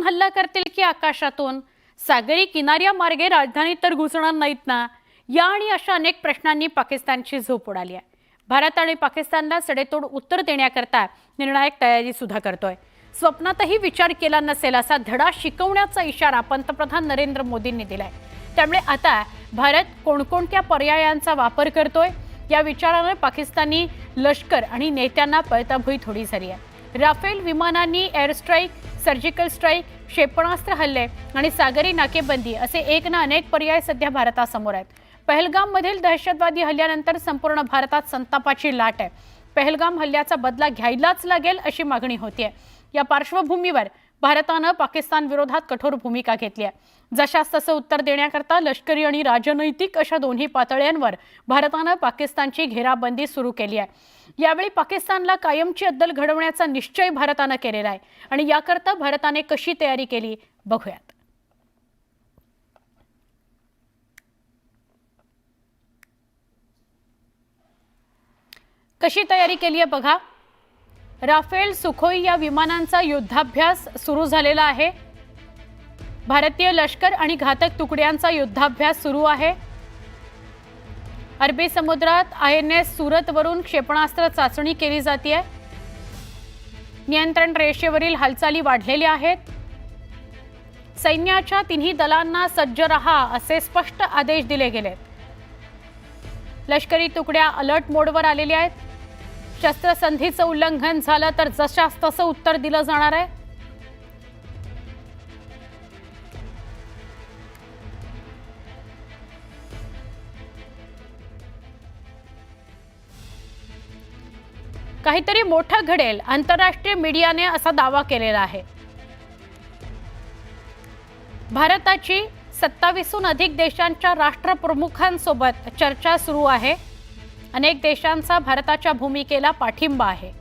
हल्ला करतील की आकाशातून? सागरी किनाऱ्यामार्गे राजधानीत तर घुसणार नाहीत ना? या आणि अशा अनेक प्रश्नांनी पाकिस्तानची झोप उडाली आहे. भारत आणि पाकिस्तानला सडेतोड उत्तर देण्याकरता निर्णायक तयारी सुद्धा करतोय. स्वप्नातही विचार केला नसेल असा धडा शिकवण्याचा इशारा पंतप्रधान नरेंद्र मोदींनी दिलाय. त्यामुळे आता भारत कोणकोणत्या पर्यायांचा वापर करतोय या विचाराने पाकिस्तानी लष्कर आणि नेत्यांना पळताभुई थोडी झाली आहे. राफेल विमानांनी एअर स्ट्राईक, सर्जिकल स्ट्राईक, क्षेपणास्त्र हल्ले आणि सागरी नाकेबंदी असे एक ना अनेक पर्याय सध्या भारतासमोर आहेत. पहलगाममधील दहशतवादी हल्ल्यानंतर संपूर्ण भारतात संतापाची लाट आहे. पहलगाम हल्ल्याचा बदला घ्यायलाच लागेल अशी मागणी होतीये. या पार्श्वभूमीवर भारतानं पाकिस्तान विरोधात कठोर भूमिका घेतली आहे. जशास तसं उत्तर देण्याकरता लष्करी आणि राजनैतिक अशा दोन्ही पातळ्यांवर भारतानं पाकिस्तानची घेराबंदी सुरू केली आहे. यावेळी पाकिस्तानला कायमची अद्दल घडवण्याचा निश्चय भारतानं केलेला आहे आणि याकरता भारताने कशी तयारी केली बघूयात. कशी तयारी केली आहे बघा. राफेल, सुखोई या विमानांचा युद्धाभ्यास सुरू झालेला आहे. भारतीय लष्कर आणि घातक तुकड्यांचा युद्धाभ्यास सुरू आहे. अरबी समुद्रात INS सूरतवरून क्षेपणास्त्र चाचणी केली जाते. नियंत्रण रेषेवरील हालचाली वाढलेल्या आहेत. सैन्याच्या तिन्ही दलांना सज्ज रहा असे स्पष्ट आदेश दिले गेलेत. लष्करी तुकड्या अलर्ट मोडवर आलेल्या आहेत. शस्त्रसंधीचं उल्लंघन झालं तर जशास तसं उत्तर दिलं जाणार आहे. काहीतरी मोठं घडेल आंतरराष्ट्रीय मीडियाने असा दावा केलेला आहे. भारताची 27हून अधिक देशांच्या राष्ट्रप्रमुखांसोबत चर्चा सुरू आहे. अनेक देशांचा भारताच्या भूमिकेला पाठिंबा आहे.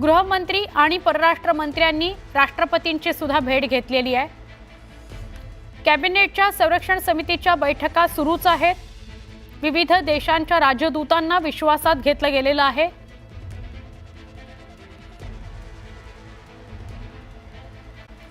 गृहमंत्री आणि परराष्ट्र मंत्र्यांनी राष्ट्रपतींची सुद्धा भेट घेतलेली आहे. कॅबिनेटच्या संरक्षण समितीच्या बैठका सुरूच आहेत. विविध देशांच्या राजदूतांना विश्वासात घेतलं गेलेलं आहे.